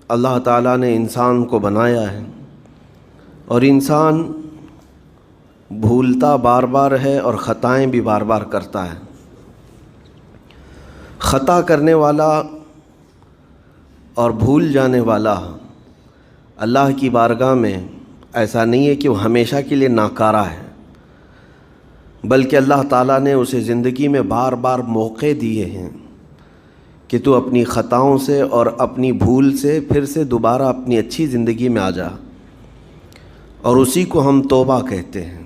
اللہ تعالیٰ نے انسان کو بنایا ہے اور انسان بھولتا بار بار ہے اور خطائیں بھی بار بار کرتا ہے۔ خطا کرنے والا اور بھول جانے والا اللہ کی بارگاہ میں ایسا نہیں ہے کہ وہ ہمیشہ کے لیے ناکارہ ہے، بلکہ اللہ تعالیٰ نے اسے زندگی میں بار بار موقع دیے ہیں کہ تو اپنی خطاؤں سے اور اپنی بھول سے پھر سے دوبارہ اپنی اچھی زندگی میں آ جا، اور اسی کو ہم توبہ کہتے ہیں۔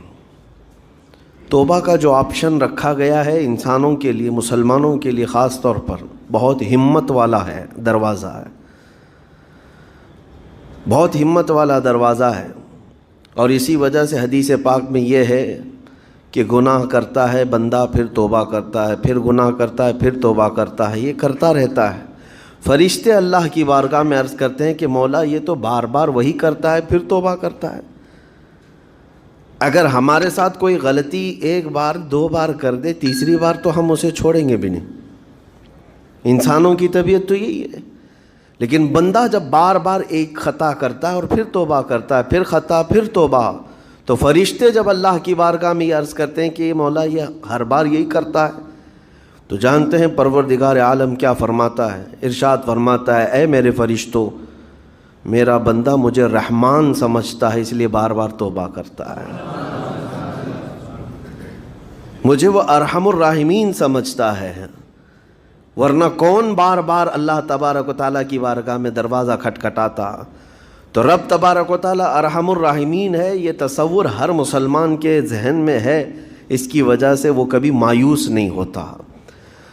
توبہ کا جو آپشن رکھا گیا ہے انسانوں کے لیے، مسلمانوں کے لیے خاص طور پر، بہت ہمت والا ہے دروازہ ہے، بہت ہمت والا دروازہ ہے۔ اور اسی وجہ سے حدیث پاک میں یہ ہے کہ گناہ کرتا ہے بندہ، پھر توبہ کرتا ہے، پھر گناہ کرتا ہے، پھر توبہ کرتا ہے، یہ کرتا رہتا ہے۔ فرشتے اللہ کی بارگاہ میں عرض کرتے ہیں کہ مولا یہ تو بار بار وہی کرتا ہے، پھر توبہ کرتا ہے۔ اگر ہمارے ساتھ کوئی غلطی ایک بار دو بار کر دے، تیسری بار تو ہم اسے چھوڑیں گے بھی نہیں۔ انسانوں کی طبیعت تو یہی ہے، لیکن بندہ جب بار بار ایک خطا کرتا ہے اور پھر توبہ کرتا ہے، پھر خطا پھر توبہ، تو فرشتے جب اللہ کی بارگاہ میں یہ عرض کرتے ہیں کہ یہ مولا یہ ہر بار یہی کرتا ہے، تو جانتے ہیں پروردگار عالم کیا فرماتا ہے، ارشاد فرماتا ہے اے میرے فرشتوں، میرا بندہ مجھے رحمان سمجھتا ہے اس لیے بار بار توبہ کرتا ہے، مجھے وہ ارحم الراحمین سمجھتا ہے، ورنہ کون بار بار اللہ تبارک و تعالیٰ کی بارگاہ میں دروازہ کھٹکھٹاتا۔ تو رب تبارک و تعالیٰ ارحم الراحمین ہے، یہ تصور ہر مسلمان کے ذہن میں ہے، اس کی وجہ سے وہ کبھی مایوس نہیں ہوتا۔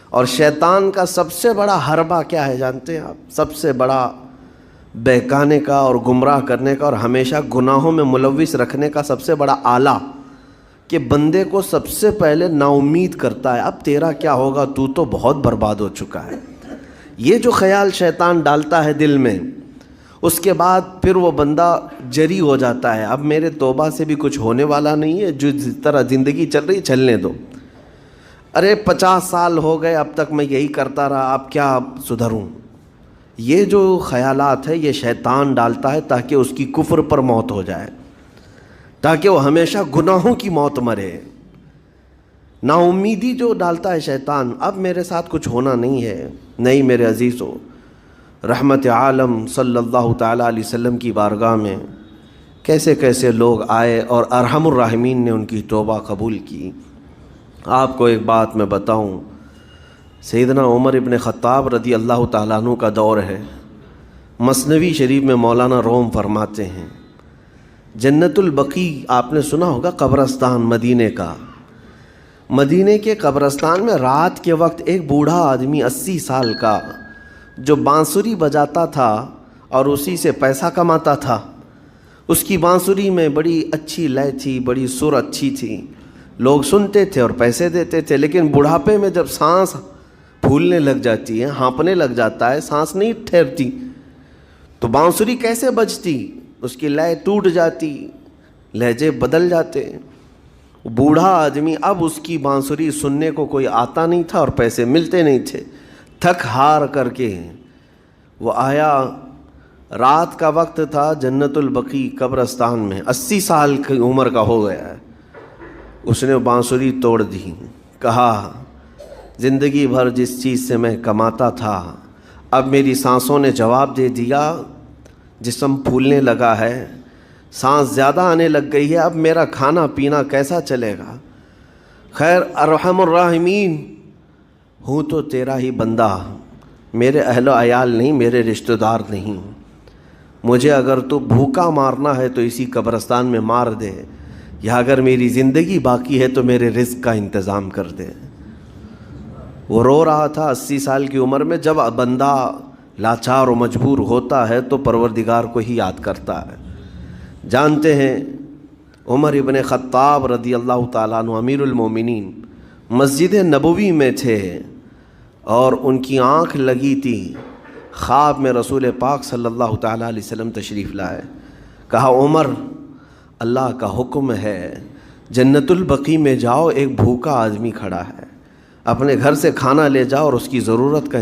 اور شیطان کا سب سے بڑا حربہ کیا ہے جانتے ہیں آپ؟ سب سے بڑا بہکانے کا اور گمراہ کرنے کا اور ہمیشہ گناہوں میں ملوث رکھنے کا سب سے بڑا آلہ کہ بندے کو سب سے پہلے نا امید کرتا ہے، اب تیرا کیا ہوگا، تو تو بہت برباد ہو چکا ہے۔ یہ جو خیال شیطان ڈالتا ہے دل میں، اس کے بعد پھر وہ بندہ جری ہو جاتا ہے، اب میرے توبہ سے بھی کچھ ہونے والا نہیں ہے، جو جس طرح زندگی چل رہی چلنے دو، ارے 50 سال ہو گئے اب تک میں یہی کرتا رہا، اب کیا سدھروں۔ یہ جو خیالات ہے یہ شیطان ڈالتا ہے تاکہ اس کی کفر پر موت ہو جائے، تاکہ وہ ہمیشہ گناہوں کی موت مرے۔ نا امیدی جو ڈالتا ہے شیطان، اب میرے ساتھ کچھ ہونا نہیں ہے۔ نہیں میرے عزیزو، رحمت عالم صلی اللہ تعالیٰ علیہ وسلم کی بارگاہ میں کیسے کیسے لوگ آئے اور ارحم الراحمین نے ان کی توبہ قبول کی۔ آپ کو ایک بات میں بتاؤں، سیدنا عمر ابن خطاب رضی اللہ تعالیٰ عنہ کا دور ہے، مثنوی شریف میں مولانا روم فرماتے ہیں جنت البقیع آپ نے سنا ہوگا، قبرستان مدینے کا، مدینے کے قبرستان میں رات کے وقت ایک بوڑھا آدمی 80 سال کا جو بانسری بجاتا تھا اور اسی سے پیسہ کماتا تھا، اس کی بانسری میں بڑی اچھی لے تھی، بڑی سر اچھی تھی، لوگ سنتے تھے اور پیسے دیتے تھے، لیکن بڑھاپے میں جب سانس پھولنے لگ جاتی ہے، ہانپنے لگ جاتا ہے، سانس نہیں ٹھہرتی، تو بانسری کیسے بجتی؟ اس کی لے ٹوٹ جاتی، لہجے بدل جاتے۔ بوڑھا آدمی، اب اس کی بانسری سننے کو کوئی آتا نہیں تھا اور پیسے ملتے نہیں تھے، تھک ہار کر کے وہ آیا، رات کا وقت تھا، جنت البقیع قبرستان میں، 80 سال کی عمر کا ہو گیا ہے، اس نے بانسری توڑ دی، کہا زندگی بھر جس چیز سے میں کماتا تھا اب میری سانسوں نے جواب دے دیا، جسم پھولنے لگا ہے، سانس زیادہ آنے لگ گئی ہے، اب میرا کھانا پینا کیسا چلے گا؟ خیر ارحم الراحمین ہوں تو تیرا ہی بندہ، میرے اہل و عیال نہیں، میرے رشتہ دار نہیں، مجھے اگر تو بھوکا مارنا ہے تو اسی قبرستان میں مار دے، یا اگر میری زندگی باقی ہے تو میرے رزق کا انتظام کر دے۔ وہ رو رہا تھا 80 سال کی عمر میں۔ جب بندہ لاچار و مجبور ہوتا ہے تو پروردگار کو ہی یاد کرتا ہے۔ جانتے ہیں عمر ابن خطاب رضی اللہ تعالیٰ عنہ امیر المومنین مسجد نبوی میں تھے اور ان کی آنکھ لگی تھی، خواب میں رسول پاک صلی اللہ تعالیٰ علیہ وسلم تشریف لائے، کہا عمر اللہ کا حکم ہے جنت البقیع میں جاؤ، ایک بھوکا آدمی کھڑا ہے، اپنے گھر سے کھانا لے جاؤ اور اس کی ضرورت کا